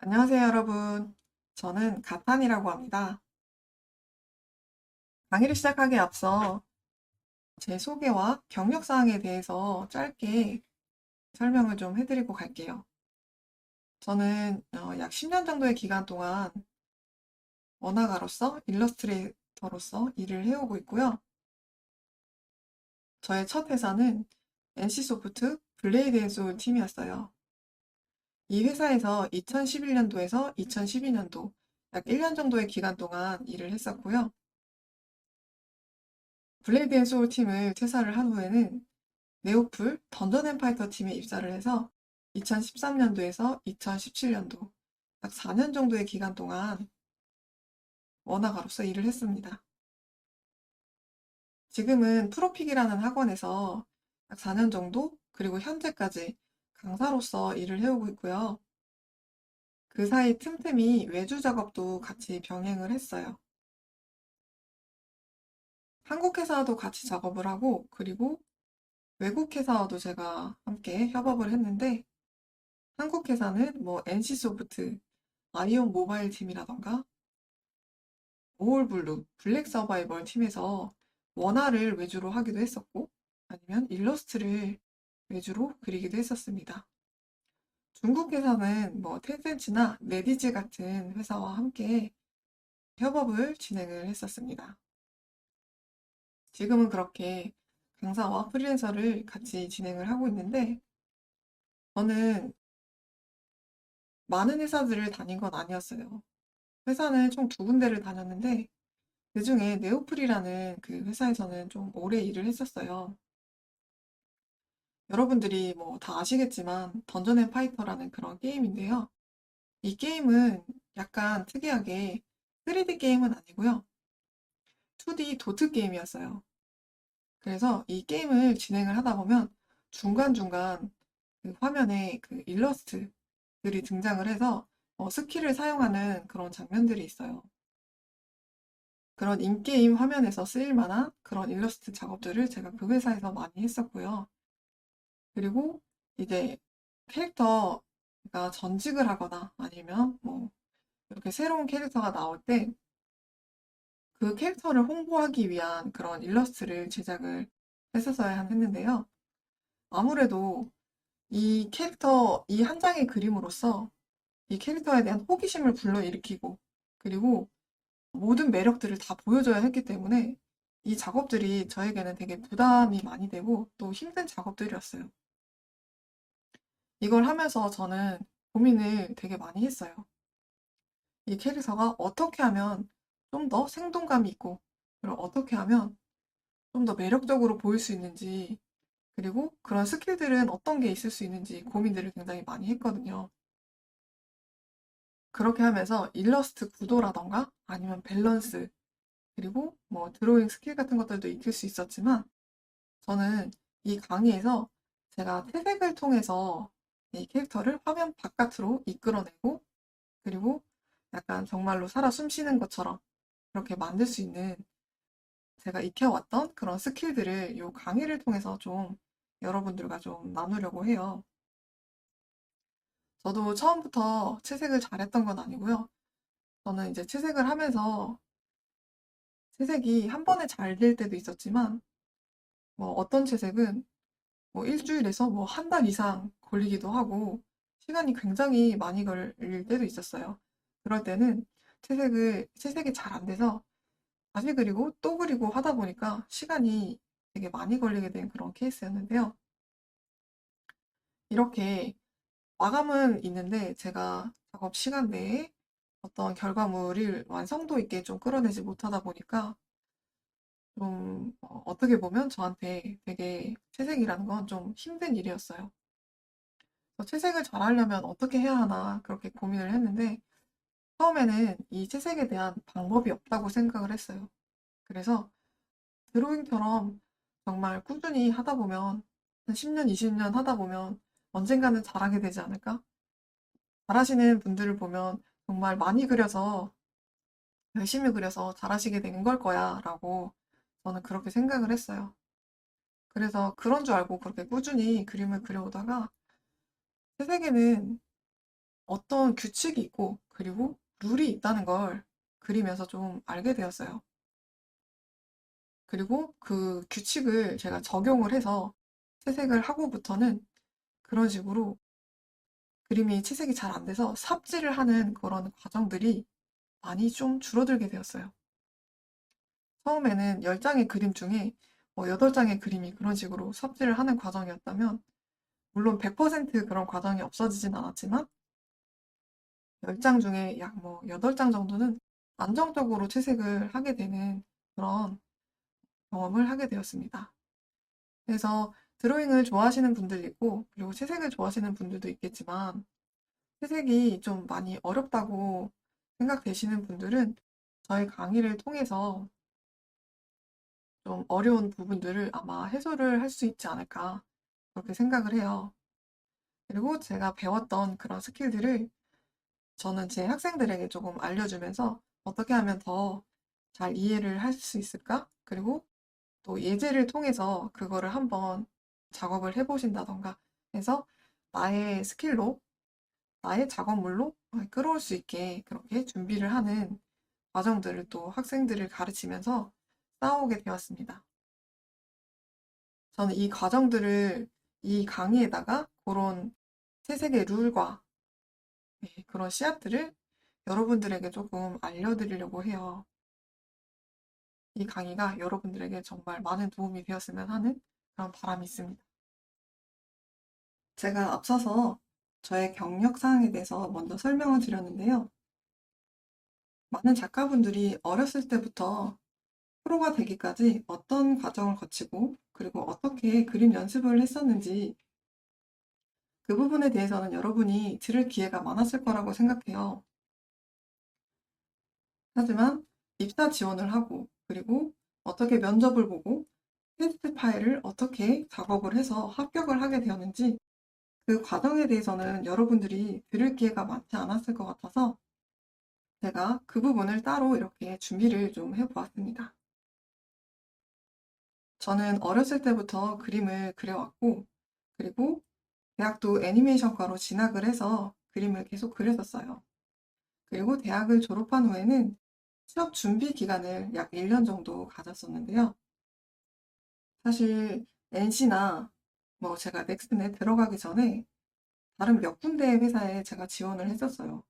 안녕하세요, 여러분. 저는 가탄이라고 합니다. 강의를 시작하기에 앞서 제 소개와 경력 사항에 대해서 짧게 설명을 좀 해드리고 갈게요. 저는 약 10년 정도의 기간 동안 원화가로서 일러스트레이터로서 일을 해오고 있고요. 저의 첫 회사는 NC소프트 블레이드 앤 소울 팀이었어요. 이 회사에서 2011년도에서 2012년도 약 1년 정도의 기간 동안 일을 했었고요. 블레이드 앤 소울 팀을 퇴사를 한 후에는 네오플 던전 앤 파이터 팀에 입사를 해서 2013년도에서 2017년도 약 4년 정도의 기간 동안 원화가로서 일을 했습니다. 지금은 프로픽이라는 학원에서 약 4년 정도 그리고 현재까지 강사로서 일을 해오고 있고요. 그 사이 틈틈이 외주 작업도 같이 병행을 했어요. 한국 회사와도 같이 작업을 하고 그리고 외국 회사와도 제가 함께 협업을 했는데 한국 회사는 뭐 NC소프트, 아이온 모바일 팀이라던가 오울블루, 블랙 서바이벌 팀에서 원화를 외주로 하기도 했었고 아니면 일러스트를 외주로 그리기도 했었습니다. 중국 회사는 뭐 텐센츠나 네디즈 같은 회사와 함께 협업을 진행을 했었습니다. 지금은 그렇게 강사와 프리랜서를 같이 진행을 하고 있는데 저는 많은 회사들을 다닌 건 아니었어요. 회사는 총 두 군데를 다녔는데 그중에 네오플이라는 그 회사에서는 좀 오래 일을 했었어요. 여러분들이 뭐 다 아시겠지만 던전 앤 파이터라는 그런 게임인데요. 이 게임은 약간 특이하게 3D 게임은 아니고요. 2D 도트 게임이었어요. 그래서 이 게임을 진행을 하다 보면 중간중간 그 화면에 그 일러스트들이 등장을 해서 스킬을 사용하는 그런 장면들이 있어요. 그런 인게임 화면에서 쓰일 만한 그런 일러스트 작업들을 제가 그 회사에서 많이 했었고요. 그리고 이제 캐릭터가 전직을 하거나 아니면 뭐 이렇게 새로운 캐릭터가 나올 때 그 캐릭터를 홍보하기 위한 그런 일러스트를 제작을 했었어야 했는데요. 아무래도 이 캐릭터, 이 한 장의 그림으로써 이 캐릭터에 대한 호기심을 불러일으키고 그리고 모든 매력들을 다 보여줘야 했기 때문에 이 작업들이 저에게는 되게 부담이 많이 되고 또 힘든 작업들이었어요. 이걸 하면서 저는 고민을 되게 많이 했어요. 이 캐릭터가 어떻게 하면 좀 더 생동감이 있고, 그리고 어떻게 하면 좀 더 매력적으로 보일 수 있는지, 그리고 그런 스킬들은 어떤 게 있을 수 있는지 고민들을 굉장히 많이 했거든요. 그렇게 하면서 일러스트 구도라던가 아니면 밸런스, 그리고 뭐 드로잉 스킬 같은 것들도 익힐 수 있었지만, 저는 이 강의에서 제가 태색을 통해서 이 캐릭터를 화면 바깥으로 이끌어내고, 그리고 약간 정말로 살아 숨쉬는 것처럼 그렇게 만들 수 있는 제가 익혀왔던 그런 스킬들을 이 강의를 통해서 좀 여러분들과 좀 나누려고 해요. 저도 처음부터 채색을 잘했던 건 아니고요. 저는 이제 채색을 하면서 채색이 한 번에 잘 될 때도 있었지만 뭐 어떤 채색은 뭐 일주일에서 뭐 한 달 이상 걸리기도 하고 시간이 굉장히 많이 걸릴 때도 있었어요. 그럴 때는 채색이 잘 안 돼서 다시 그리고 또 그리고 하다 보니까 시간이 되게 많이 걸리게 된 그런 케이스였는데요. 이렇게 마감은 있는데 제가 작업 시간 내에 어떤 결과물을 완성도 있게 좀 끌어내지 못하다 보니까 좀 어떻게 보면 저한테 되게 채색이라는 건 좀 힘든 일이었어요. 채색을 잘하려면 어떻게 해야 하나 그렇게 고민을 했는데 처음에는 이 채색에 대한 방법이 없다고 생각을 했어요. 그래서 드로잉처럼 정말 꾸준히 하다 보면 한 10년, 20년 하다 보면 언젠가는 잘하게 되지 않을까? 잘하시는 분들을 보면 정말 많이 그려서 열심히 그려서 잘하시게 된 걸 거야 라고 저는 그렇게 생각을 했어요. 그래서 그런 줄 알고 그렇게 꾸준히 그림을 그려오다가 제 세계는 어떤 규칙이 있고, 그리고 룰이 있다는 걸 그리면서 좀 알게 되었어요. 그리고 그 규칙을 제가 적용을 해서 채색을 하고부터는 그런 식으로 그림이 채색이 잘 안 돼서 삽질을 하는 그런 과정들이 많이 좀 줄어들게 되었어요. 처음에는 10장의 그림 중에 8장의 그림이 그런 식으로 삽질을 하는 과정이었다면, 물론 100% 그런 과정이 없어지진 않았지만, 10장 중에 약 8장 정도는 안정적으로 채색을 하게 되는 그런 경험을 하게 되었습니다. 그래서 드로잉을 좋아하시는 분들 있고, 그리고 채색을 좋아하시는 분들도 있겠지만, 채색이 좀 많이 어렵다고 생각되시는 분들은 저희 강의를 통해서 좀 어려운 부분들을 아마 해소를 할 수 있지 않을까, 그렇게 생각을 해요. 그리고 제가 배웠던 그런 스킬들을 저는 제 학생들에게 조금 알려주면서 어떻게 하면 더 잘 이해를 할 수 있을까? 그리고 또 예제를 통해서 그거를 한번 작업을 해보신다던가 해서 나의 스킬로, 나의 작업물로 끌어올 수 있게 그렇게 준비를 하는 과정들을 또 학생들을 가르치면서 쌓아오게 되었습니다. 저는 이 과정들을 이 강의에다가 그런 채색의 룰과 그런 씨앗들을 여러분들에게 조금 알려드리려고 해요. 이 강의가 여러분들에게 정말 많은 도움이 되었으면 하는 그런 바람이 있습니다. 제가 앞서서 저의 경력 사항에 대해서 먼저 설명을 드렸는데요. 많은 작가분들이 어렸을 때부터 프로가 되기까지 어떤 과정을 거치고 그리고 어떻게 그림 연습을 했었는지 그 부분에 대해서는 여러분이 들을 기회가 많았을 거라고 생각해요. 하지만 입사 지원을 하고 그리고 어떻게 면접을 보고 테스트 파일을 어떻게 작업을 해서 합격을 하게 되었는지 그 과정에 대해서는 여러분들이 들을 기회가 많지 않았을 것 같아서 제가 그 부분을 따로 이렇게 준비를 좀 해보았습니다. 저는 어렸을 때부터 그림을 그려왔고 그리고 대학도 애니메이션과로 진학을 해서 그림을 계속 그렸었어요. 그리고 대학을 졸업한 후에는 취업 준비 기간을 약 1년 정도 가졌었는데요. 사실 NC나 제가 넥슨에 들어가기 전에 다른 몇 군데의 회사에 제가 지원을 했었어요.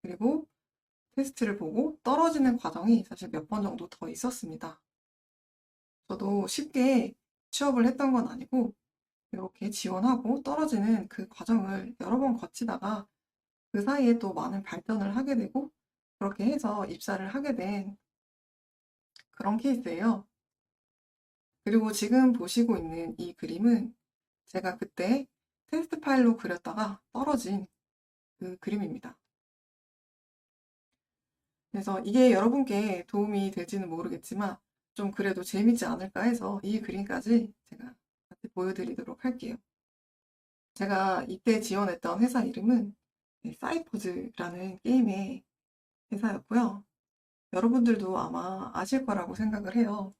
그리고 테스트를 보고 떨어지는 과정이 사실 몇 번 정도 더 있었습니다. 저도 쉽게 취업을 했던 건 아니고 이렇게 지원하고 떨어지는 그 과정을 여러 번 거치다가 그 사이에 또 많은 발전을 하게 되고 그렇게 해서 입사를 하게 된 그런 케이스예요. 그리고 지금 보시고 있는 이 그림은 제가 그때 테스트 파일로 그렸다가 떨어진 그 그림입니다. 그래서 이게 여러분께 도움이 될지는 모르겠지만 좀 그래도 재밌지 않을까 해서 이 그림까지 제가 같이 보여드리도록 할게요. 제가 이때 지원했던 회사 이름은 사이퍼즈라는 게임의 회사였고요. 여러분들도 아마 아실 거라고 생각을 해요.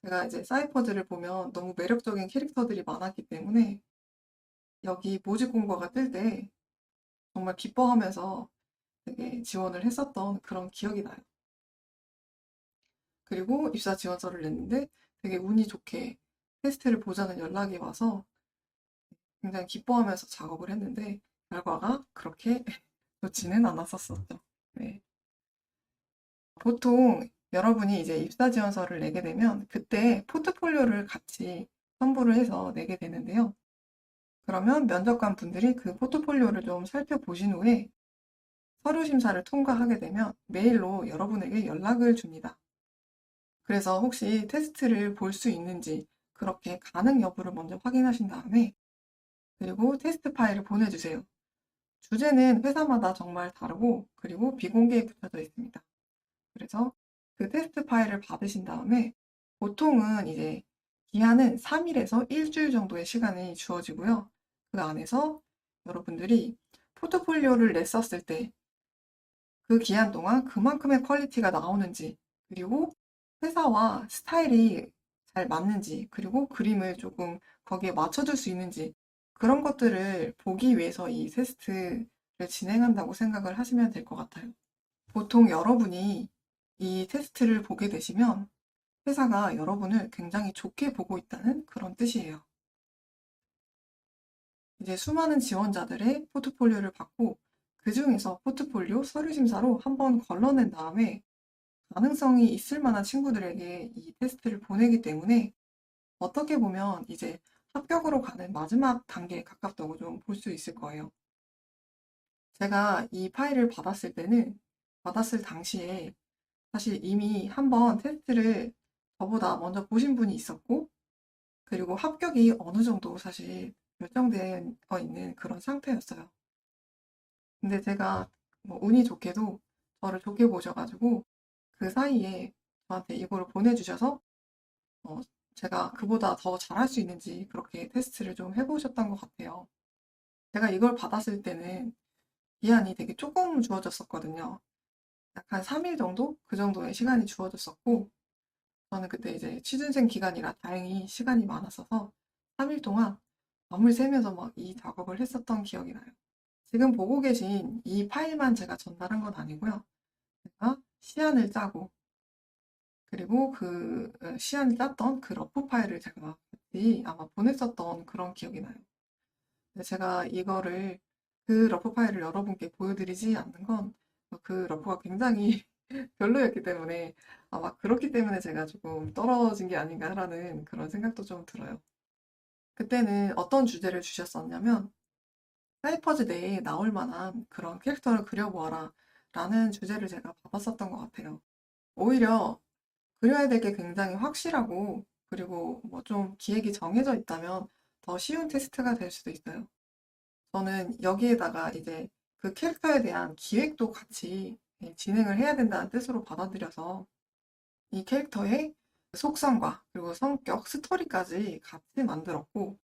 제가 이제 사이퍼즈를 보면 너무 매력적인 캐릭터들이 많았기 때문에 여기 모집 공고가 뜰 때 정말 기뻐하면서 되게 지원을 했었던 그런 기억이 나요. 그리고 입사 지원서를 냈는데 되게 운이 좋게 테스트를 보자는 연락이 와서 굉장히 기뻐하면서 작업을 했는데 결과가 그렇게 좋지는 않았었죠. 네. 보통 여러분이 이제 입사 지원서를 내게 되면 그때 포트폴리오를 같이 첨부를 해서 내게 되는데요. 그러면 면접관 분들이 그 포트폴리오를 좀 살펴보신 후에 서류 심사를 통과하게 되면 메일로 여러분에게 연락을 줍니다. 그래서 혹시 테스트를 볼 수 있는지 그렇게 가능 여부를 먼저 확인하신 다음에 그리고 테스트 파일을 보내주세요. 주제는 회사마다 정말 다르고 그리고 비공개에 붙여져 있습니다. 그래서 그 테스트 파일을 받으신 다음에 보통은 이제 기한은 3일에서 일주일 정도의 시간이 주어지고요. 그 안에서 여러분들이 포트폴리오를 냈었을 때 그 기한 동안 그만큼의 퀄리티가 나오는지 그리고 회사와 스타일이 잘 맞는지 그리고 그림을 조금 거기에 맞춰줄 수 있는지 그런 것들을 보기 위해서 이 테스트를 진행한다고 생각을 하시면 될 것 같아요. 보통 여러분이 이 테스트를 보게 되시면 회사가 여러분을 굉장히 좋게 보고 있다는 그런 뜻이에요. 이제 수많은 지원자들의 포트폴리오를 받고 그 중에서 포트폴리오 서류 심사로 한번 걸러낸 다음에 가능성이 있을 만한 친구들에게 이 테스트를 보내기 때문에 어떻게 보면 이제 합격으로 가는 마지막 단계에 가깝다고 좀 볼 수 있을 거예요. 제가 이 파일을 받았을 당시에 사실 이미 한번 테스트를 저보다 먼저 보신 분이 있었고, 그리고 합격이 어느 정도 사실 결정되어 있는 그런 상태였어요. 근데 제가 뭐 운이 좋게도 저를 좋게 보셔가지고 그 사이에 저한테 이거를 보내주셔서 어, 제가 그보다 더 잘할 수 있는지 그렇게 테스트를 좀 해보셨던 것 같아요. 제가 이걸 받았을 때는 기한이 되게 조금 주어졌었거든요. 약 한 3일 정도? 그 정도의 시간이 주어졌었고, 저는 그때 이제 취준생 기간이라 다행히 시간이 많았어서 3일 동안 밤을 새면서 막 이 작업을 했었던 기억이 나요. 지금 보고 계신 이 파일만 제가 전달한 건 아니고요. 제가 시안을 짜고, 그리고 그 시안을 짰던 그 러프 파일을 제가 같이 아마 보냈었던 그런 기억이 나요. 근데 제가 이거를 그 러프 파일을 여러분께 보여드리지 않는 건 그 러프가 굉장히 별로였기 때문에 아마 그렇기 때문에 제가 조금 떨어진 게 아닌가라는 그런 생각도 좀 들어요. 그때는 어떤 주제를 주셨었냐면 사이퍼즈 내에 나올 만한 그런 캐릭터를 그려보아라 라는 주제를 제가 받았었던 것 같아요. 오히려 그려야 될 게 굉장히 확실하고 그리고 뭐 좀 기획이 정해져 있다면 더 쉬운 테스트가 될 수도 있어요. 저는 여기에다가 이제 그 캐릭터에 대한 기획도 같이 진행을 해야 된다는 뜻으로 받아들여서 이 캐릭터의 속성과 그리고 성격, 스토리까지 같이 만들었고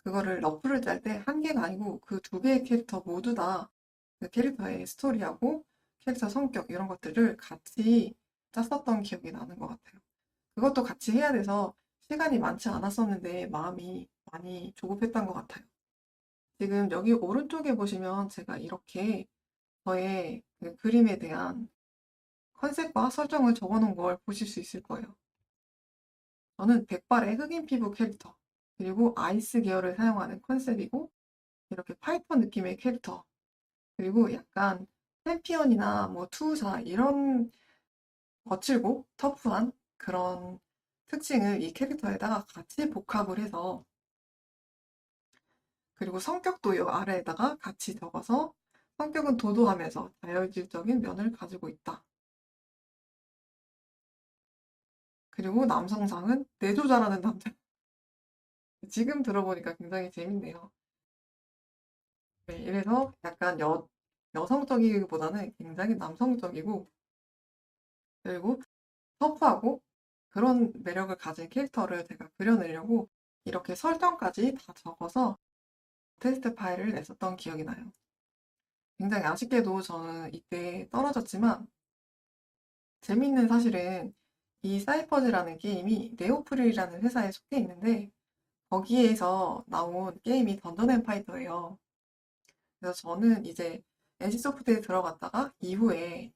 그거를 러프를 짤 때 한 개가 아니고 그 두 개의 캐릭터 모두 다 그 캐릭터의 스토리하고 캐릭터 성격 이런 것들을 같이 짰었던 기억이 나는 것 같아요. 그것도 같이 해야 돼서 시간이 많지 않았었는데 마음이 많이 조급했던 것 같아요. 지금 여기 오른쪽에 보시면 제가 이렇게 저의 그 그림에 대한 컨셉과 설정을 적어 놓은 걸 보실 수 있을 거예요. 저는 백발의 흑인 피부 캐릭터, 그리고 아이스 계열을 사용하는 컨셉이고, 이렇게 파이터 느낌의 캐릭터, 그리고 약간 챔피언이나 뭐 투사 이런 거칠고 터프한 그런 특징을 이 캐릭터에다가 같이 복합을 해서 그리고 성격도 이 아래에다가 같이 적어서 성격은 도도하면서 다혈질적인 면을 가지고 있다. 그리고 남성상은 내조잘하는 남자. 지금 들어보니까 굉장히 재밌네요. 네, 이래서 약간 여성적이기보다는 굉장히 남성적이고 그리고 터프하고 그런 매력을 가진 캐릭터를 제가 그려내려고 이렇게 설정까지 다 적어서 테스트 파일을 냈었던 기억이 나요. 굉장히 아쉽게도 저는 이때 떨어졌지만 재미있는 사실은 이 사이퍼즈라는 게임이 네오프릴이라는 회사에 속해 있는데 거기에서 나온 게임이 던전 앤 파이터예요. 그래서 저는 이제 NC소프트에 들어갔다가 이후에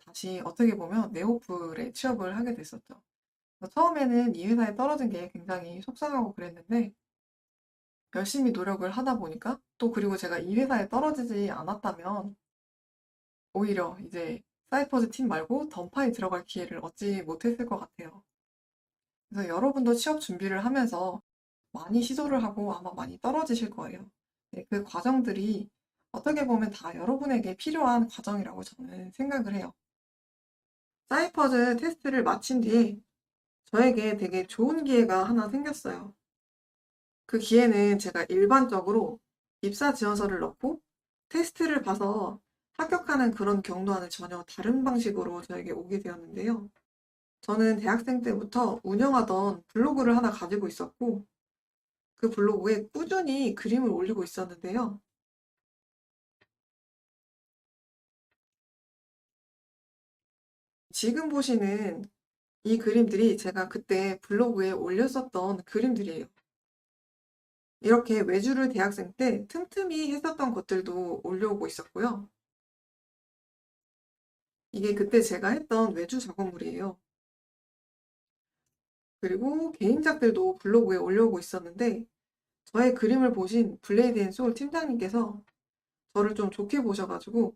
다시 어떻게 보면 네오플에 취업을 하게 됐었죠. 그래서 처음에는 이 회사에 떨어진 게 굉장히 속상하고 그랬는데 열심히 노력을 하다 보니까 또 그리고 제가 이 회사에 떨어지지 않았다면 오히려 이제 사이퍼즈 팀 말고 던파에 들어갈 기회를 얻지 못했을 것 같아요. 그래서 여러분도 취업 준비를 하면서 많이 시도를 하고 아마 많이 떨어지실 거예요. 네, 그 과정들이 어떻게 보면 다 여러분에게 필요한 과정이라고 저는 생각을 해요. 사이퍼즈 테스트를 마친 뒤에 저에게 되게 좋은 기회가 하나 생겼어요. 그 기회는 제가 일반적으로 입사 지원서를 넣고 테스트를 봐서 합격하는 그런 경로와는 전혀 다른 방식으로 저에게 오게 되었는데요. 저는 대학생 때부터 운영하던 블로그를 하나 가지고 있었고 그 블로그에 꾸준히 그림을 올리고 있었는데요. 지금 보시는 이 그림들이 제가 그때 블로그에 올렸었던 그림들이에요. 이렇게 외주를 대학생 때 틈틈이 했었던 것들도 올려오고 있었고요. 이게 그때 제가 했던 외주 작업물이에요. 그리고 개인작들도 블로그에 올려오고 있었는데 저의 그림을 보신 블레이드 앤 소울 팀장님께서 저를 좀 좋게 보셔가지고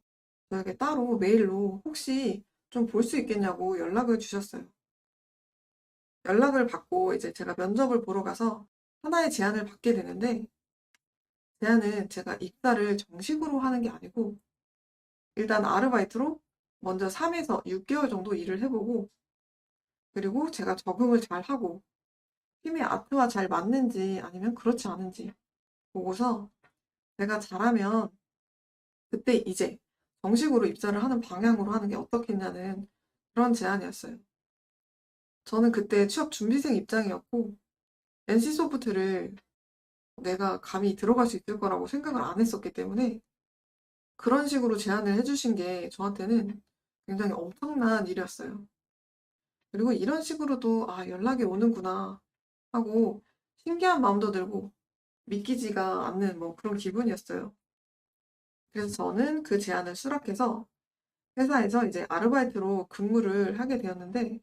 저에게 따로 메일로 혹시 좀 볼 수 있겠냐고 연락을 주셨어요. 연락을 받고 이제 제가 면접을 보러 가서 하나의 제안을 받게 되는데 제안은 제가 입사를 정식으로 하는 게 아니고 일단 아르바이트로 먼저 3에서 6개월 정도 일을 해보고 그리고 제가 적응을 잘 하고 팀의 아트와 잘 맞는지 아니면 그렇지 않은지 보고서 제가 잘하면 그때 이제 정식으로 입사를 하는 방향으로 하는 게 어떻겠냐는 그런 제안이었어요. 저는 그때 취업 준비생 입장이었고 NC소프트를 내가 감히 들어갈 수 있을 거라고 생각을 안 했었기 때문에 그런 식으로 제안을 해주신 게 저한테는 굉장히 엄청난 일이었어요. 그리고 이런 식으로도 아, 연락이 오는구나 하고 신기한 마음도 들고 믿기지가 않는 뭐 그런 기분이었어요. 그래서 저는 그 제안을 수락해서 회사에서 이제 아르바이트로 근무를 하게 되었는데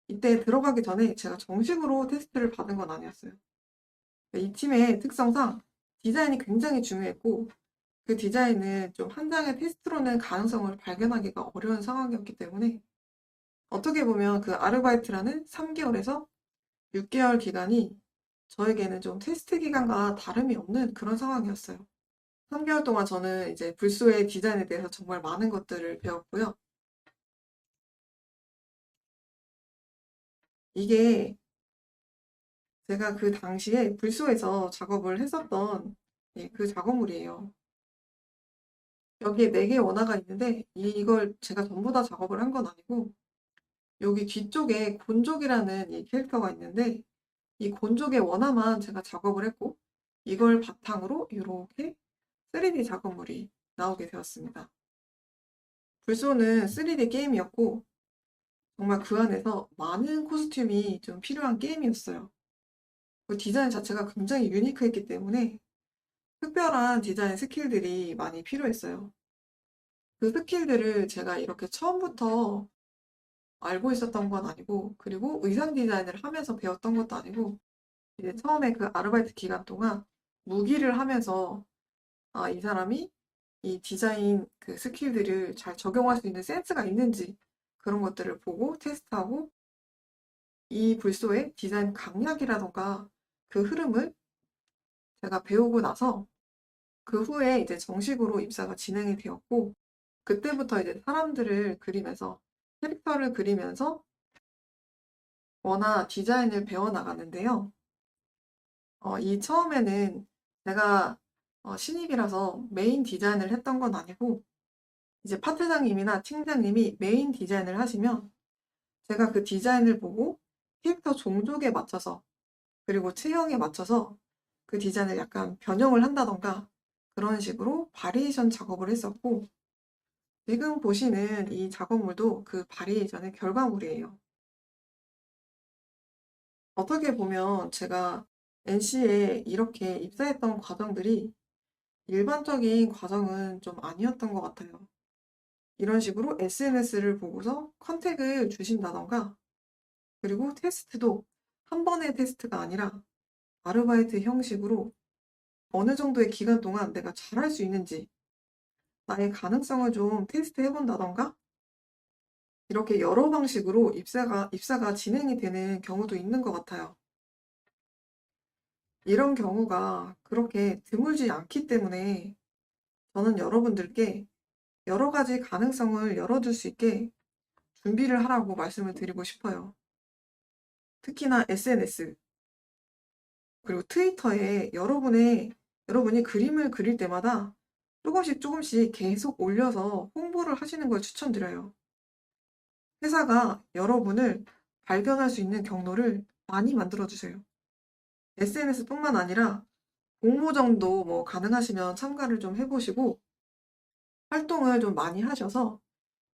이때 들어가기 전에 제가 정식으로 테스트를 받은 건 아니었어요. 이 팀의 특성상 디자인이 굉장히 중요했고 그 디자인은 좀 한 장의 테스트로는 가능성을 발견하기가 어려운 상황이었기 때문에 어떻게 보면 그 아르바이트라는 3개월에서 6개월 기간이 저에게는 좀 테스트 기간과 다름이 없는 그런 상황이었어요. 3개월 동안 저는 이제 불소의 디자인에 대해서 정말 많은 것들을 배웠고요. 이게 제가 그 당시에 불소에서 작업을 했었던 그 작업물이에요. 여기에 4개의 원화가 있는데 이걸 제가 전부 다 작업을 한 건 아니고 여기 뒤쪽에 곤족이라는 이 캐릭터가 있는데 이 곤족의 원화만 제가 작업을 했고 이걸 바탕으로 이렇게 3D 작업물이 나오게 되었습니다. 불소는 3D 게임이었고 정말 그 안에서 많은 코스튬이 좀 필요한 게임이었어요. 그 디자인 자체가 굉장히 유니크했기 때문에 특별한 디자인 스킬들이 많이 필요했어요. 그 스킬들을 제가 이렇게 처음부터 알고 있었던 건 아니고 그리고 의상 디자인을 하면서 배웠던 것도 아니고 이제 처음에 그 아르바이트 기간 동안 무기를 하면서 아, 이 사람이 이 디자인 그 스킬들을 잘 적용할 수 있는 센스가 있는지 그런 것들을 보고 테스트하고 이 불소의 디자인 강약이라던가 그 흐름을 제가 배우고 나서 그 후에 이제 정식으로 입사가 진행이 되었고 그때부터 이제 사람들을 그리면서 캐릭터를 그리면서 원화 디자인을 배워나가는데요. 이 처음에는 제가 신입이라서 메인 디자인을 했던 건 아니고 이제 파트장님이나 팀장님이 메인 디자인을 하시면 제가 그 디자인을 보고 캐릭터 종족에 맞춰서 그리고 체형에 맞춰서 그 디자인을 약간 변형을 한다던가 그런 식으로 바리에이션 작업을 했었고 지금 보시는 이 작업물도 그 바리에이션의 결과물이에요. 어떻게 보면 제가 NC에 이렇게 입사했던 과정들이 일반적인 과정은 좀 아니었던 것 같아요. 이런 식으로 SNS를 보고서 컨택을 주신다던가 그리고 테스트도 한 번의 테스트가 아니라 아르바이트 형식으로 어느 정도의 기간 동안 내가 잘할 수 있는지 나의 가능성을 좀 테스트 해본다던가 이렇게 여러 방식으로 입사가 진행이 되는 경우도 있는 것 같아요. 이런 경우가 그렇게 드물지 않기 때문에 저는 여러분들께 여러 가지 가능성을 열어둘 수 있게 준비를 하라고 말씀을 드리고 싶어요. 특히나 SNS, 그리고 트위터에 여러분이 그림을 그릴 때마다 조금씩 조금씩 계속 올려서 홍보를 하시는 걸 추천드려요. 회사가 여러분을 발견할 수 있는 경로를 많이 만들어주세요. SNS뿐만 아니라 공모전도 뭐 가능하시면 참가를 좀 해보시고 활동을 좀 많이 하셔서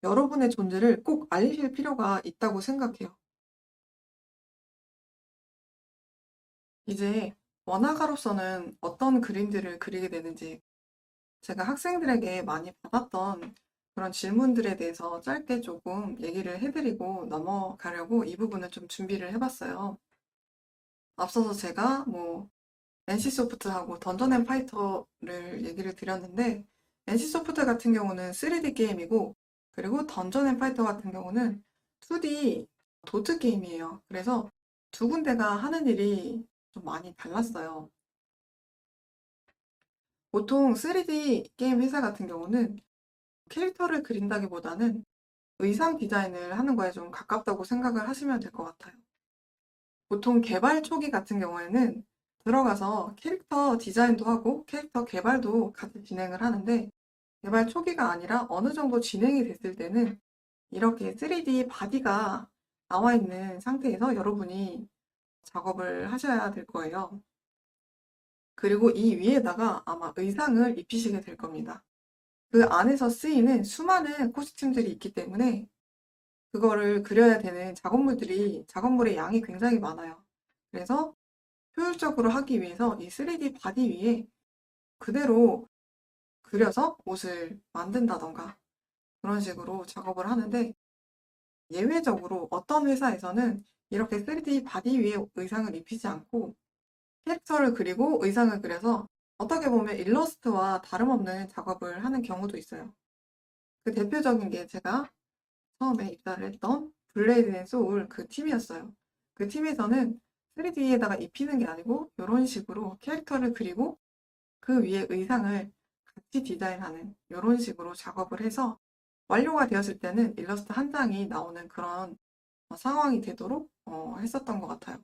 여러분의 존재를 꼭 알리실 필요가 있다고 생각해요. 이제 원화가로서는 어떤 그림들을 그리게 되는지 제가 학생들에게 많이 받았던 그런 질문들에 대해서 짧게 조금 얘기를 해드리고 넘어가려고 이 부분을 좀 준비를 해봤어요. 앞서서 제가 뭐 NC소프트하고 던전앤파이터를 얘기를 드렸는데 NC소프트 같은 경우는 3D 게임이고 그리고 던전앤파이터 같은 경우는 2D 도트 게임이에요. 그래서 두 군데가 하는 일이 좀 많이 달랐어요. 보통 3D 게임 회사 같은 경우는 캐릭터를 그린다기보다는 의상 디자인을 하는 거에 좀 가깝다고 생각을 하시면 될 것 같아요. 보통 개발 초기 같은 경우에는 들어가서 캐릭터 디자인도 하고 캐릭터 개발도 같이 진행을 하는데 개발 초기가 아니라 어느 정도 진행이 됐을 때는 이렇게 3D 바디가 나와 있는 상태에서 여러분이 작업을 하셔야 될 거예요. 그리고 이 위에다가 아마 의상을 입히시게 될 겁니다. 그 안에서 쓰이는 수많은 코스튬들이 있기 때문에 그거를 그려야 되는 작업물의 양이 굉장히 많아요. 그래서 효율적으로 하기 위해서 이 3D 바디 위에 그대로 그려서 옷을 만든다던가 그런 식으로 작업을 하는데 예외적으로 어떤 회사에서는 이렇게 3D 바디 위에 의상을 입히지 않고 캐릭터를 그리고 의상을 그려서 어떻게 보면 일러스트와 다름없는 작업을 하는 경우도 있어요. 그 대표적인 게 제가 처음에 입사를 했던 블레이드 앤 소울 그 팀이었어요. 그 팀에서는 3D에다가 입히는 게 아니고 이런 식으로 캐릭터를 그리고 그 위에 의상을 같이 디자인하는 이런 식으로 작업을 해서 완료가 되었을 때는 일러스트 한 장이 나오는 그런 상황이 되도록 했었던 것 같아요.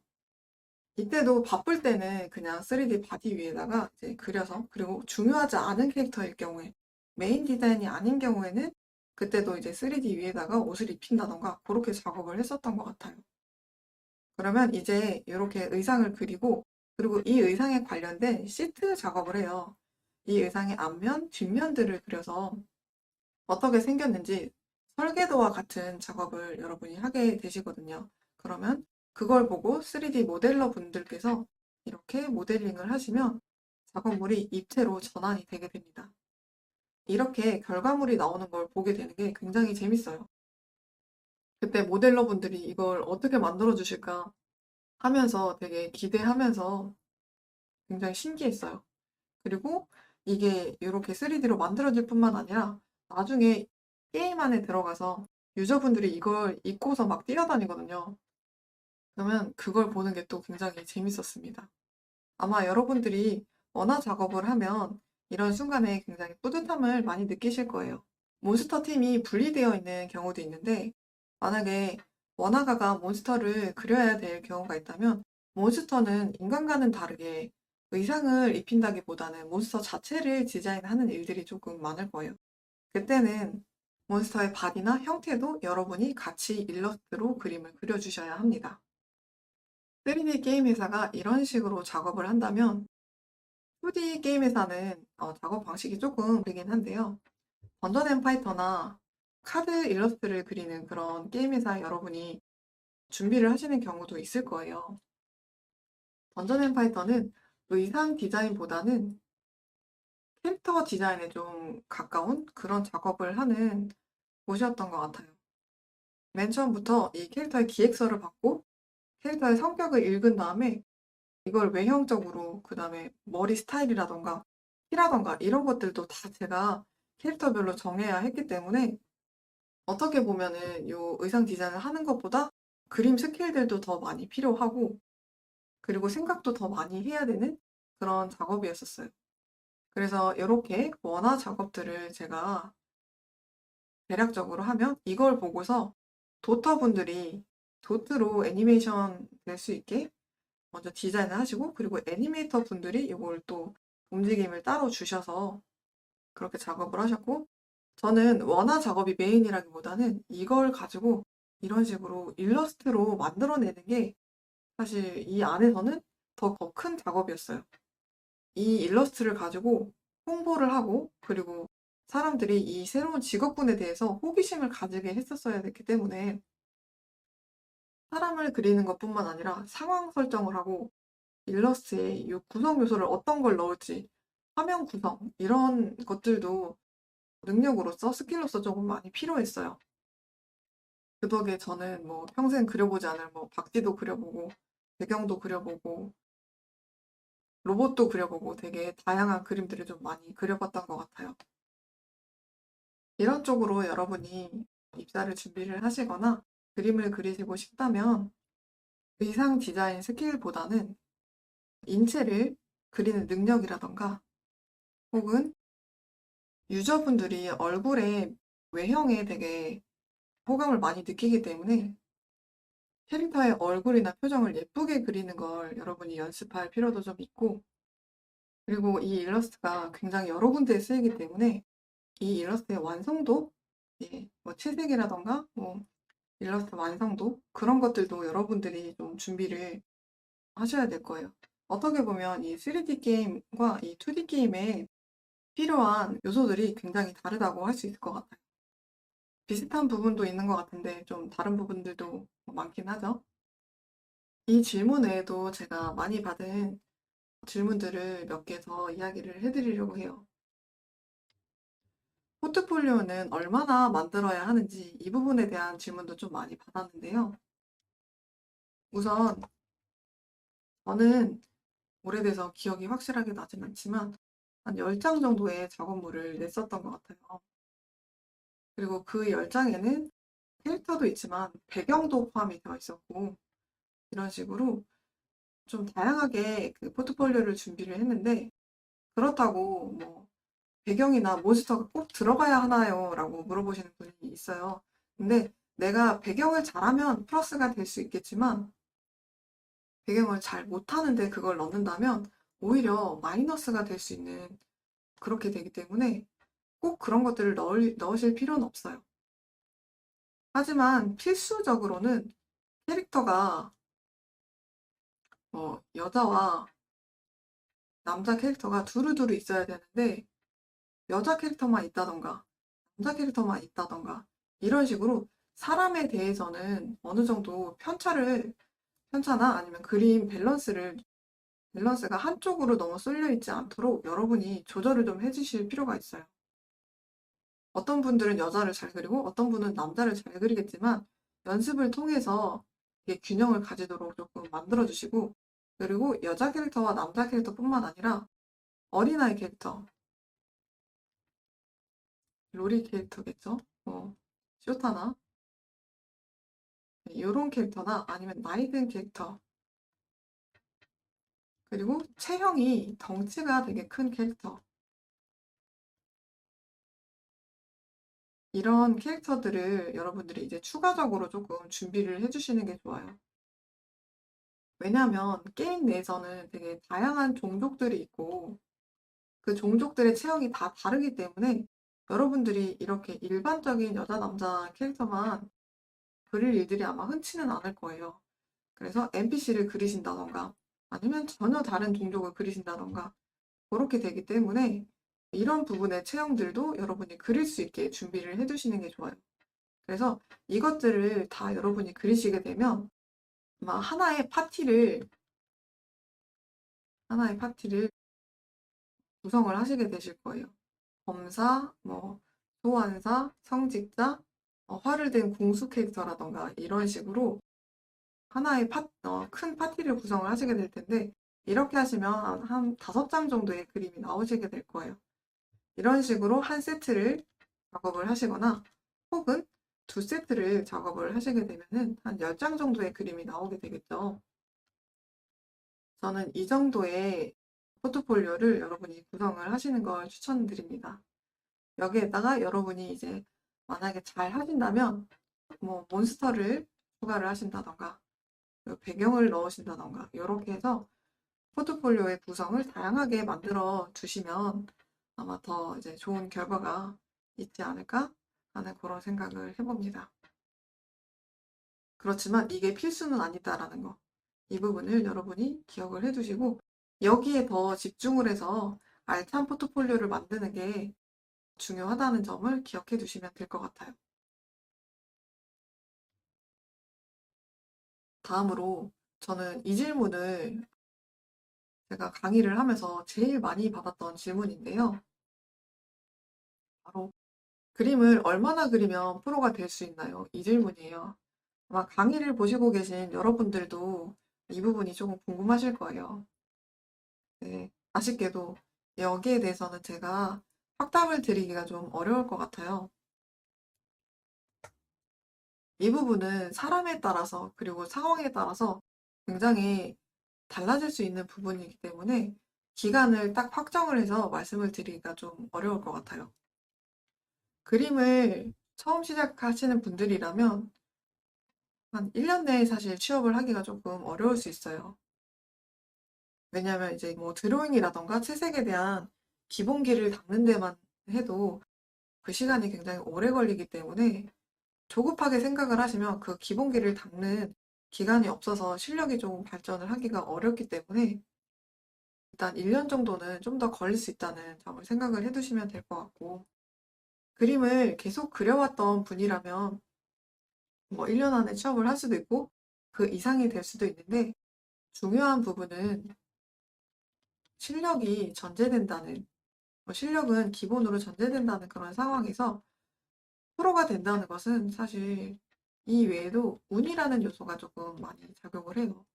이때도 바쁠 때는 그냥 3D 바디 위에다가 이제 그려서 그리고 중요하지 않은 캐릭터일 경우에 메인 디자인이 아닌 경우에는 그때도 이제 3D 위에다가 옷을 입힌다던가 그렇게 작업을 했었던 것 같아요. 그러면 이제 이렇게 의상을 그리고 그리고 이 의상에 관련된 시트 작업을 해요. 이 의상의 앞면, 뒷면들을 그려서 어떻게 생겼는지 설계도와 같은 작업을 여러분이 하게 되시거든요. 그러면 그걸 보고 3D 모델러 분들께서 이렇게 모델링을 하시면 작업물이 입체로 전환이 되게 됩니다. 이렇게 결과물이 나오는 걸 보게 되는 게 굉장히 재밌어요. 그때 모델러 분들이 이걸 어떻게 만들어 주실까 하면서 되게 기대하면서 굉장히 신기했어요. 그리고 이게 이렇게 3D로 만들어질 뿐만 아니라 나중에 게임 안에 들어가서 유저분들이 이걸 입고서 막 뛰어다니거든요. 그러면 그걸 보는 게 또 굉장히 재밌었습니다. 아마 여러분들이 원화 작업을 하면 이런 순간에 굉장히 뿌듯함을 많이 느끼실 거예요. 몬스터 팀이 분리되어 있는 경우도 있는데 만약에 원화가가 몬스터를 그려야 될 경우가 있다면 몬스터는 인간과는 다르게 의상을 입힌다기보다는 몬스터 자체를 디자인하는 일들이 조금 많을 거예요. 그때는 몬스터의 바디나 형태도 여러분이 같이 일러스트로 그림을 그려주셔야 합니다. 3D 게임 회사가 이런 식으로 작업을 한다면 2D 게임 회사는 작업 방식이 조금 다르긴 한데요. 던전 앤 파이터나 카드 일러스트를 그리는 그런 게임 회사 여러분이 준비를 하시는 경우도 있을 거예요. 던전 앤 파이터는 의상 디자인보다는 캐릭터 디자인에 좀 가까운 그런 작업을 하는 곳이었던 것 같아요. 맨 처음부터 이 캐릭터의 기획서를 받고 캐릭터의 성격을 읽은 다음에 이걸 외형적으로 그 다음에 머리 스타일이라던가 키라던가 이런 것들도 다 제가 캐릭터별로 정해야 했기 때문에 어떻게 보면은 요 의상 디자인을 하는 것보다 그림 스킬들도 더 많이 필요하고 그리고 생각도 더 많이 해야 되는 그런 작업이었었어요. 그래서 이렇게 원화 작업들을 제가 대략적으로 하면 이걸 보고서 도터분들이 도트로 애니메이션 될 수 있게 먼저 디자인을 하시고 그리고 애니메이터 분들이 이걸 또 움직임을 따로 주셔서 그렇게 작업을 하셨고 저는 원화 작업이 메인이라기보다는 이걸 가지고 이런 식으로 일러스트로 만들어내는 게 사실 이 안에서는 더 큰 작업이었어요. 이 일러스트를 가지고 홍보를 하고 그리고 사람들이 이 새로운 직업군에 대해서 호기심을 가지게 했었어야 됐기 때문에 사람을 그리는 것뿐만 아니라 상황 설정을 하고 일러스트에 이 구성 요소를 어떤 걸 넣을지, 화면 구성, 이런 것들도 능력으로서, 스킬로서 조금 많이 필요했어요. 그 덕에 저는 뭐 평생 그려보지 않을 뭐 박쥐도 그려보고, 배경도 그려보고, 로봇도 그려보고 되게 다양한 그림들을 좀 많이 그려봤던 것 같아요. 이런 쪽으로 여러분이 입사를 준비를 하시거나 그림을 그리시고 싶다면 의상 디자인 스킬보다는 인체를 그리는 능력이라던가 혹은 유저분들이 얼굴의 외형에 되게 호감을 많이 느끼기 때문에 캐릭터의 얼굴이나 표정을 예쁘게 그리는 걸 여러분이 연습할 필요도 좀 있고, 그리고 이 일러스트가 굉장히 여러 군데에 쓰이기 때문에 이 일러스트의 완성도, 예, 뭐 채색이라던가 뭐 일러스트 완성도, 그런 것들도 여러분들이 좀 준비를 하셔야 될 거예요. 어떻게 보면 이 3D 게임과 이 2D 게임에 필요한 요소들이 굉장히 다르다고 할 수 있을 것 같아요. 비슷한 부분도 있는 것 같은데 좀 다른 부분들도 많긴 하죠. 이 질문 외에도 제가 많이 받은 질문들을 몇 개 더 이야기를 해드리려고 해요. 포트폴리오는 얼마나 만들어야 하는지, 이 부분에 대한 질문도 좀 많이 받았는데요. 우선 저는 오래돼서 기억이 확실하게 나진 않지만 한 10장 정도의 작업물을 냈었던 것 같아요. 그리고 그 10장에는 캐릭터도 있지만 배경도 포함이 되어 있었고, 이런 식으로 좀 다양하게 그 포트폴리오를 준비를 했는데, 그렇다고 뭐 배경이나 몬스터가 꼭 들어가야 하나요? 라고 물어보시는 분이 있어요. 근데 내가 배경을 잘하면 플러스가 될 수 있겠지만, 배경을 잘 못하는데 그걸 넣는다면 오히려 마이너스가 될 수 있는, 그렇게 되기 때문에 꼭 그런 것들을 넣으실 필요는 없어요. 하지만 필수적으로는 캐릭터가 여자와 남자 캐릭터가 두루두루 있어야 되는데, 여자 캐릭터만 있다던가 남자 캐릭터만 있다던가 이런 식으로 사람에 대해서는 어느 정도 편차나 아니면 그림 밸런스가 한쪽으로 너무 쏠려 있지 않도록 여러분이 조절을 좀 해주실 필요가 있어요. 어떤 분들은 여자를 잘 그리고 어떤 분은 남자를 잘 그리겠지만 연습을 통해서 이게 균형을 가지도록 조금 만들어주시고, 그리고 여자 캐릭터와 남자 캐릭터뿐만 아니라 어린아이 캐릭터, 로리 캐릭터겠죠? 쇼타나 이런 캐릭터나 아니면 나이 든 캐릭터, 그리고 체형이 덩치가 되게 큰 캐릭터, 이런 캐릭터들을 여러분들이 이제 추가적으로 조금 준비를 해주시는 게 좋아요. 왜냐하면 게임 내에서는 되게 다양한 종족들이 있고 그 종족들의 체형이 다 다르기 때문에 여러분들이 이렇게 일반적인 여자, 남자 캐릭터만 그릴 일들이 아마 흔치는 않을 거예요. 그래서 NPC를 그리신다던가 아니면 전혀 다른 종족을 그리신다던가 그렇게 되기 때문에 이런 부분의 체형들도 여러분이 그릴 수 있게 준비를 해두시는 게 좋아요. 그래서 이것들을 다 여러분이 그리시게 되면 아마 하나의 파티를 구성을 하시게 되실 거예요. 검사, 소환사, 성직자, 화를 댄 공수 캐릭터라던가 이런 식으로 하나의 큰 파티를 구성을 하시게 될 텐데, 이렇게 하시면 한 5장 정도의 그림이 나오시게 될 거예요. 이런 식으로 한 세트를 작업을 하시거나 혹은 두 세트를 작업을 하시게 되면은 한 10장 정도의 그림이 나오게 되겠죠. 저는 이 정도의 포트폴리오를 여러분이 구성을 하시는 걸 추천드립니다. 여기에다가 여러분이 이제 만약에 잘 하신다면 뭐 몬스터를 추가를 하신다던가 배경을 넣으신다던가 이렇게 해서 포트폴리오의 구성을 다양하게 만들어 두시면 아마 더 이제 좋은 결과가 있지 않을까 하는 그런 생각을 해봅니다. 그렇지만 이게 필수는 아니다라는 거, 이 부분을 여러분이 기억을 해두시고 여기에 더 집중을 해서 알찬 포트폴리오를 만드는 게 중요하다는 점을 기억해 두시면 될 것 같아요. 다음으로 저는 이 질문을 제가 강의를 하면서 제일 많이 받았던 질문인데요. 바로 그림을 얼마나 그리면 프로가 될 수 있나요? 이 질문이에요. 아마 강의를 보시고 계신 여러분들도 이 부분이 조금 궁금하실 거예요. 네, 아쉽게도 여기에 대해서는 제가 확답을 드리기가 좀 어려울 것 같아요. 이 부분은 사람에 따라서 그리고 상황에 따라서 굉장히 달라질 수 있는 부분이기 때문에 기간을 딱 확정을 해서 말씀을 드리기가 좀 어려울 것 같아요. 그림을 처음 시작하시는 분들이라면 한 1년 내에 사실 취업을 하기가 조금 어려울 수 있어요. 왜냐하면 이제 뭐 드로잉이라던가 채색에 대한 기본기를 닦는 데만 해도 그 시간이 굉장히 오래 걸리기 때문에 조급하게 생각을 하시면 그 기본기를 닦는 기간이 없어서 실력이 좀 발전을 하기가 어렵기 때문에 일단 1년 정도는 좀 더 걸릴 수 있다는 점을 생각을 해두시면 될 것 같고, 그림을 계속 그려왔던 분이라면 뭐 1년 안에 취업을 할 수도 있고 그 이상이 될 수도 있는데, 중요한 부분은 실력이 전제된다는, 실력은 기본으로 전제된다는 그런 상황에서 프로가 된다는 것은 사실 이 외에도 운이라는 요소가 조금 많이 작용을 해요.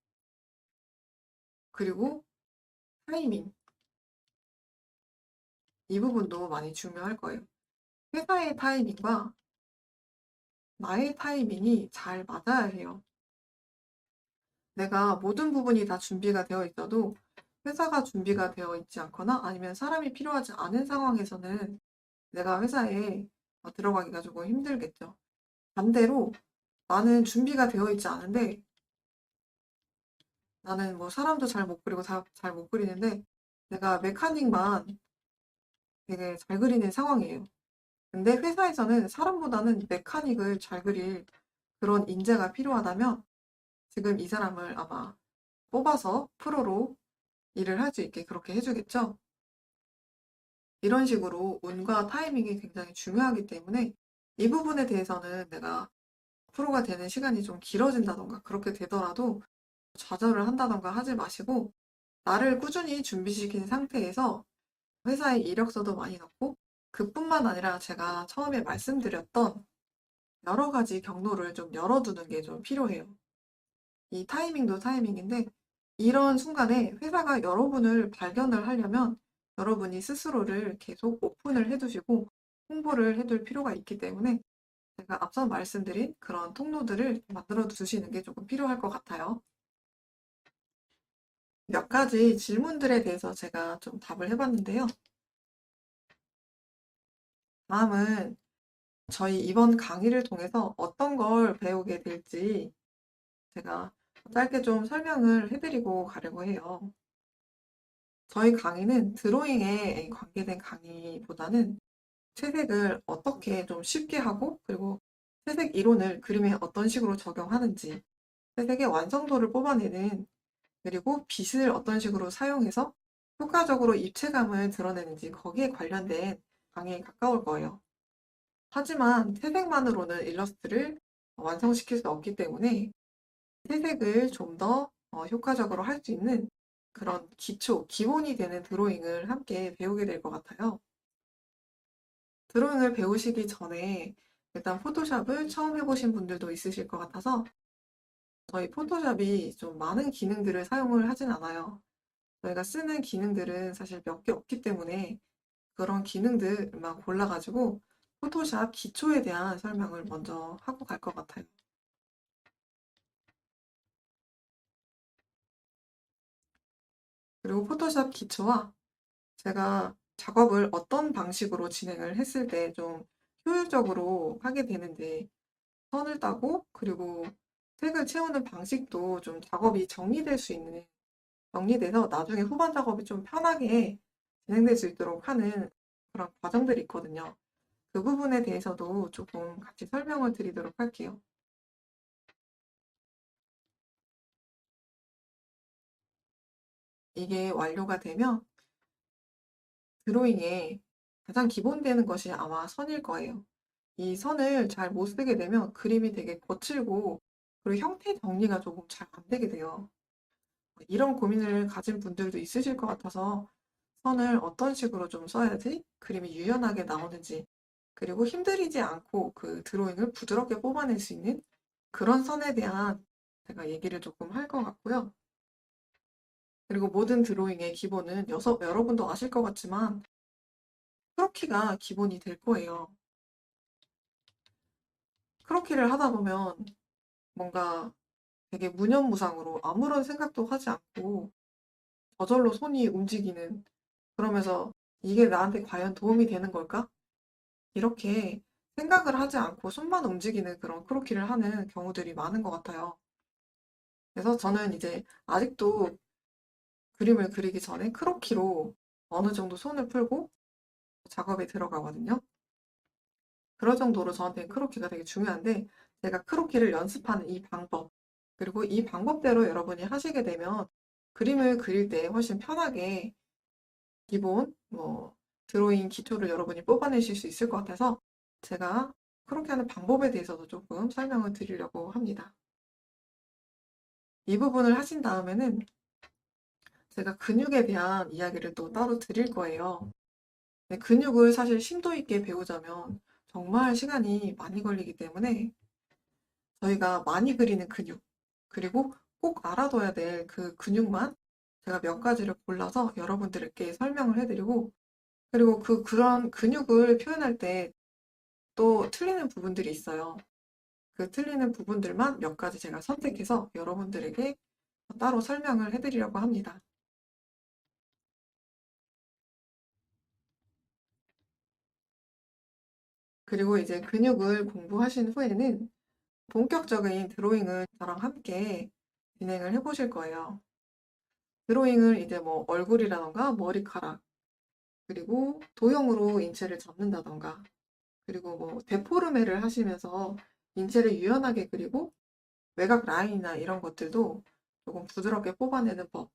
그리고 타이밍, 이 부분도 많이 중요할 거예요. 회사의 타이밍과 나의 타이밍이 잘 맞아야 해요. 내가 모든 부분이 다 준비가 되어 있어도 회사가 준비가 되어 있지 않거나 아니면 사람이 필요하지 않은 상황에서는 내가 회사에 들어가기가 조금 힘들겠죠. 반대로 나는 준비가 되어 있지 않은데, 나는 뭐 사람도 잘 못 그리고 잘 못 그리는데 내가 메카닉만 되게 잘 그리는 상황이에요. 근데 회사에서는 사람보다는 메카닉을 잘 그릴 그런 인재가 필요하다면 지금 이 사람을 아마 뽑아서 프로로 일을 할 수 있게 그렇게 해주겠죠. 이런 식으로 운과 타이밍이 굉장히 중요하기 때문에 이 부분에 대해서는 내가 프로가 되는 시간이 좀 길어진다던가 그렇게 되더라도 좌절을 한다던가 하지 마시고, 나를 꾸준히 준비시킨 상태에서 회사의 이력서도 많이 넣고, 그뿐만 아니라 제가 처음에 말씀드렸던 여러 가지 경로를 좀 열어두는 게 좀 필요해요. 이 타이밍도 타이밍인데, 이런 순간에 회사가 여러분을 발견을 하려면 여러분이 스스로를 계속 오픈을 해두시고 홍보를 해둘 필요가 있기 때문에 제가 앞서 말씀드린 그런 통로들을 만들어 두시는 게 조금 필요할 것 같아요. 몇 가지 질문들에 대해서 제가 좀 답을 해봤는데요. 다음은 저희 이번 강의를 통해서 어떤 걸 배우게 될지 제가 짧게 좀 설명을 해드리고 가려고 해요. 저희 강의는 드로잉에 관계된 강의보다는 채색을 어떻게 좀 쉽게 하고, 그리고 채색 이론을 그림에 어떤 식으로 적용하는지, 채색의 완성도를 뽑아내는, 그리고 빛을 어떤 식으로 사용해서 효과적으로 입체감을 드러내는지 거기에 관련된 강의에 가까울 거예요. 하지만 채색만으로는 일러스트를 완성시킬 수 없기 때문에 채색을 좀 더 효과적으로 할 수 있는 그런 기초, 기본이 되는 드로잉을 함께 배우게 될 것 같아요. 드로잉을 배우시기 전에 일단 포토샵을 처음 해보신 분들도 있으실 것 같아서 저희 포토샵이 좀 많은 기능들을 사용을 하진 않아요. 저희가 쓰는 기능들은 사실 몇 개 없기 때문에 그런 기능들만 골라가지고 포토샵 기초에 대한 설명을 먼저 하고 갈 것 같아요. 그리고 포토샵 기초와 제가 작업을 어떤 방식으로 진행을 했을 때 좀 효율적으로 하게 되는지, 선을 따고 그리고 색을 채우는 방식도 좀 작업이 정리될 수 있는, 정리돼서 나중에 후반 작업이 좀 편하게 진행될 수 있도록 하는 그런 과정들이 있거든요. 그 부분에 대해서도 조금 같이 설명을 드리도록 할게요. 이게 완료가 되면 드로잉에 가장 기본되는 것이 아마 선일 거예요. 이 선을 잘 못 쓰게 되면 그림이 되게 거칠고 그리고 형태 정리가 조금 잘 안 되게 돼요. 이런 고민을 가진 분들도 있으실 것 같아서 선을 어떤 식으로 좀 써야지 그림이 유연하게 나오는지, 그리고 힘들이지 않고 그 드로잉을 부드럽게 뽑아낼 수 있는 그런 선에 대한 제가 얘기를 조금 할 것 같고요. 그리고 모든 드로잉의 기본은 여러분도 아실 것 같지만 크로키가 기본이 될 거예요. 크로키를 하다 보면 뭔가 되게 무념무상으로 아무런 생각도 하지 않고 저절로 손이 움직이는, 그러면서 이게 나한테 과연 도움이 되는 걸까? 이렇게 생각을 하지 않고 손만 움직이는 그런 크로키를 하는 경우들이 많은 것 같아요. 그래서 저는 이제 아직도 그림을 그리기 전에 크로키로 어느 정도 손을 풀고 작업에 들어가거든요. 그럴 정도로 저한테는 크로키가 되게 중요한데, 제가 크로키를 연습하는 이 방법, 그리고 이 방법대로 여러분이 하시게 되면 그림을 그릴 때 훨씬 편하게 기본 드로잉 기초를 여러분이 뽑아내실 수 있을 것 같아서 제가 크로키 하는 방법에 대해서도 조금 설명을 드리려고 합니다. 이 부분을 하신 다음에는 제가 근육에 대한 이야기를 또 따로 드릴 거예요. 근육을 사실 심도 있게 배우자면 정말 시간이 많이 걸리기 때문에 저희가 많이 그리는 근육, 그리고 꼭 알아둬야 될 그 근육만 제가 몇 가지를 골라서 여러분들께 설명을 해드리고, 그리고 그런 근육을 표현할 때 또 틀리는 부분들이 있어요. 그 틀리는 부분들만 몇 가지 제가 선택해서 여러분들에게 따로 설명을 해드리려고 합니다. 그리고 이제 근육을 공부하신 후에는 본격적인 드로잉을 저랑 함께 진행을 해보실 거예요. 드로잉을 이제 뭐 얼굴이라던가 머리카락, 그리고 도형으로 인체를 잡는다던가, 그리고 뭐 데포르메를 하시면서 인체를 유연하게 그리고 외곽 라인이나 이런 것들도 조금 부드럽게 뽑아내는 법,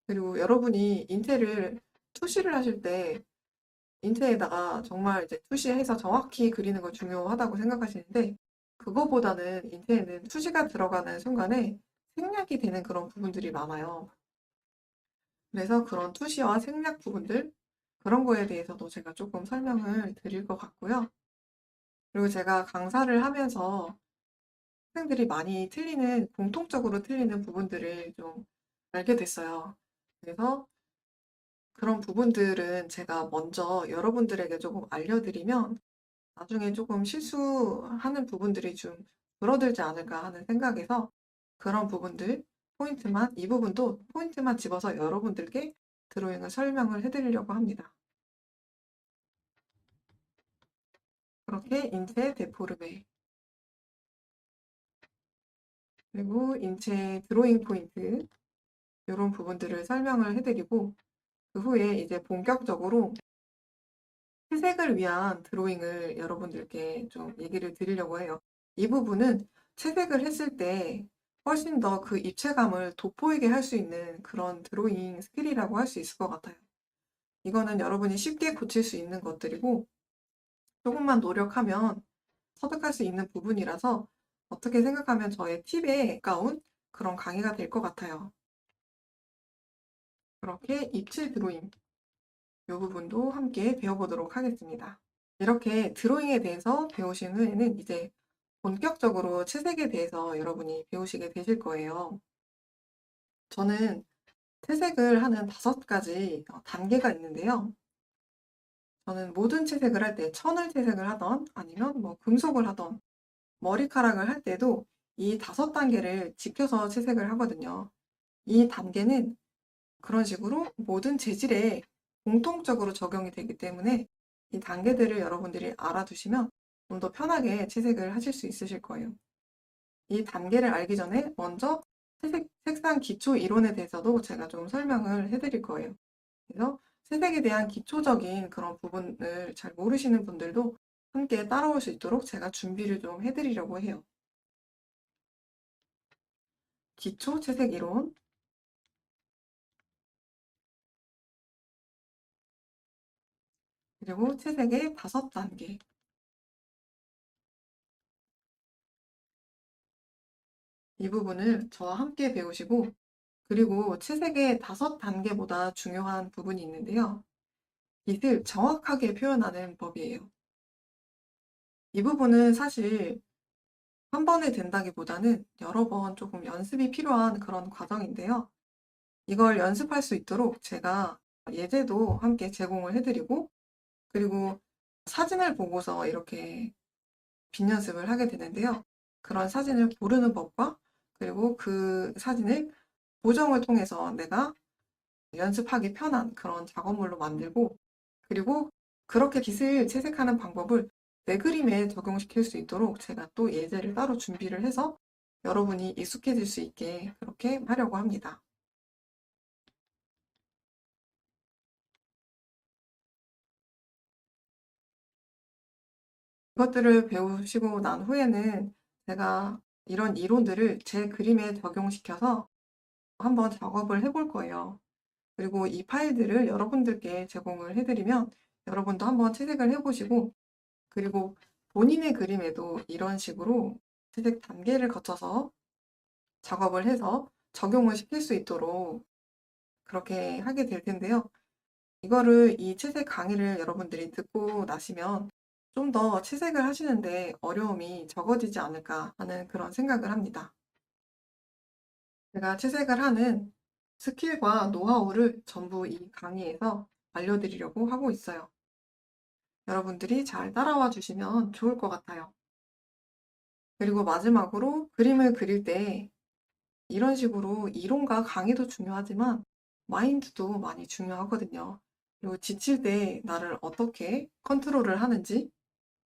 그리고 여러분이 인테를 투시를 하실 때 인테에다가 정말 이제 투시해서 정확히 그리는 거 중요하다고 생각하시는데, 그거보다는 인테에는 투시가 들어가는 순간에 생략이 되는 그런 부분들이 많아요. 그래서 그런 투시와 생략 부분들, 그런 거에 대해서도 제가 조금 설명을 드릴 것 같고요. 그리고 제가 강사를 하면서 학생들이 많이 공통적으로 틀리는 부분들을 좀 알게 됐어요. 그래서 그런 부분들은 제가 먼저 여러분들에게 조금 알려드리면 나중에 조금 실수하는 부분들이 좀 줄어들지 않을까 하는 생각에서 그런 부분들, 이 부분도 포인트만 집어서 여러분들께 드로잉을 설명을 해드리려고 합니다. 그렇게 인체 데포르메, 그리고 인체 드로잉 포인트, 이런 부분들을 설명을 해드리고, 그 후에 이제 본격적으로 채색을 위한 드로잉을 여러분들께 좀 얘기를 드리려고 해요. 이 부분은 채색을 했을 때 훨씬 더 그 입체감을 돋보이게 할 수 있는 그런 드로잉 스킬이라고 할 수 있을 것 같아요. 이거는 여러분이 쉽게 고칠 수 있는 것들이고, 조금만 노력하면 습득할 수 있는 부분이라서 어떻게 생각하면 저의 팁에 가까운 그런 강의가 될 것 같아요. 그렇게 입체 드로잉, 이 부분도 함께 배워보도록 하겠습니다. 이렇게 드로잉에 대해서 배우신 후에는 이제 본격적으로 채색에 대해서 여러분이 배우시게 되실 거예요. 저는 채색을 하는 5가지 단계가 있는데요. 저는 모든 채색을 할 때 천을 채색을 하던 아니면 뭐 금속을 하던 머리카락을 할 때도 이 5단계를 지켜서 채색을 하거든요. 이 단계는 그런 식으로 모든 재질에 공통적으로 적용이 되기 때문에 이 단계들을 여러분들이 알아두시면 좀 더 편하게 채색을 하실 수 있으실 거예요. 이 단계를 알기 전에 먼저 색상 기초 이론에 대해서도 제가 좀 설명을 해드릴 거예요. 그래서 색에 대한 기초적인 그런 부분을 잘 모르시는 분들도 함께 따라올 수 있도록 제가 준비를 좀 해드리려고 해요. 기초 채색 이론, 그리고 채색의 5단계. 이 부분을 저와 함께 배우시고, 그리고 채색의 5단계보다 중요한 부분이 있는데요. 빛을 정확하게 표현하는 법이에요. 이 부분은 사실 한 번에 된다기보다는 여러 번 조금 연습이 필요한 그런 과정인데요. 이걸 연습할 수 있도록 제가 예제도 함께 제공을 해드리고, 그리고 사진을 보고서 이렇게 빗 연습을 하게 되는데요. 그런 사진을 고르는 법과 그리고 그 사진을 보정을 통해서 내가 연습하기 편한 그런 작업물로 만들고, 그리고 그렇게 빗을 채색하는 방법을 내 그림에 적용시킬 수 있도록 제가 또 예제를 따로 준비를 해서 여러분이 익숙해질 수 있게 그렇게 하려고 합니다. 이것들을 배우시고 난 후에는 제가 이런 이론들을 제 그림에 적용시켜서 한번 작업을 해볼 거예요. 그리고 이 파일들을 여러분들께 제공을 해드리면 여러분도 한번 채색을 해보시고, 그리고 본인의 그림에도 이런 식으로 채색 단계를 거쳐서 작업을 해서 적용을 시킬 수 있도록 그렇게 하게 될 텐데요. 이거를 이 채색 강의를 여러분들이 듣고 나시면 좀 더 채색을 하시는데 어려움이 적어지지 않을까 하는 그런 생각을 합니다. 제가 채색을 하는 스킬과 노하우를 전부 이 강의에서 알려드리려고 하고 있어요. 여러분들이 잘 따라와 주시면 좋을 것 같아요. 그리고 마지막으로 그림을 그릴 때 이런 식으로 이론과 강의도 중요하지만 마인드도 많이 중요하거든요. 그리고 지칠 때 나를 어떻게 컨트롤을 하는지,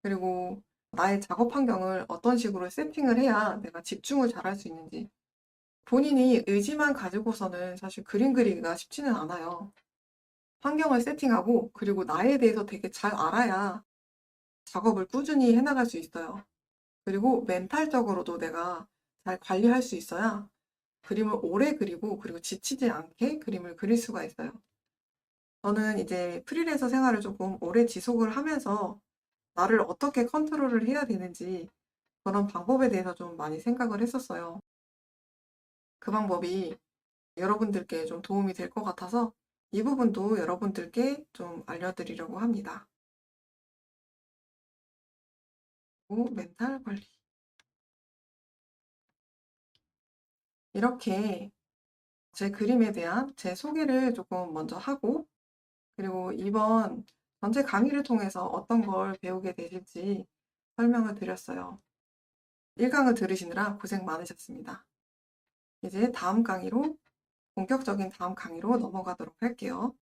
그리고 나의 작업 환경을 어떤 식으로 세팅을 해야 내가 집중을 잘할 수 있는지, 본인이 의지만 가지고서는 사실 그림 그리기가 쉽지는 않아요. 환경을 세팅하고 그리고 나에 대해서 되게 잘 알아야 작업을 꾸준히 해나갈 수 있어요. 그리고 멘탈적으로도 내가 잘 관리할 수 있어야 그림을 오래 그리고 그리고 지치지 않게 그림을 그릴 수가 있어요. 저는 이제 프리랜서 생활을 조금 오래 지속을 하면서 나를 어떻게 컨트롤을 해야 되는지 그런 방법에 대해서 좀 많이 생각을 했었어요. 그 방법이 여러분들께 좀 도움이 될 것 같아서 이 부분도 여러분들께 좀 알려드리려고 합니다. 그리고 멘탈 관리. 이렇게 제 그림에 대한 제 소개를 조금 먼저 하고, 그리고 이번 전체 강의를 통해서 어떤 걸 배우게 되실지 설명을 드렸어요. 1강을 들으시느라 고생 많으셨습니다. 이제 다음 강의로, 본격적인 다음 강의로 넘어가도록 할게요.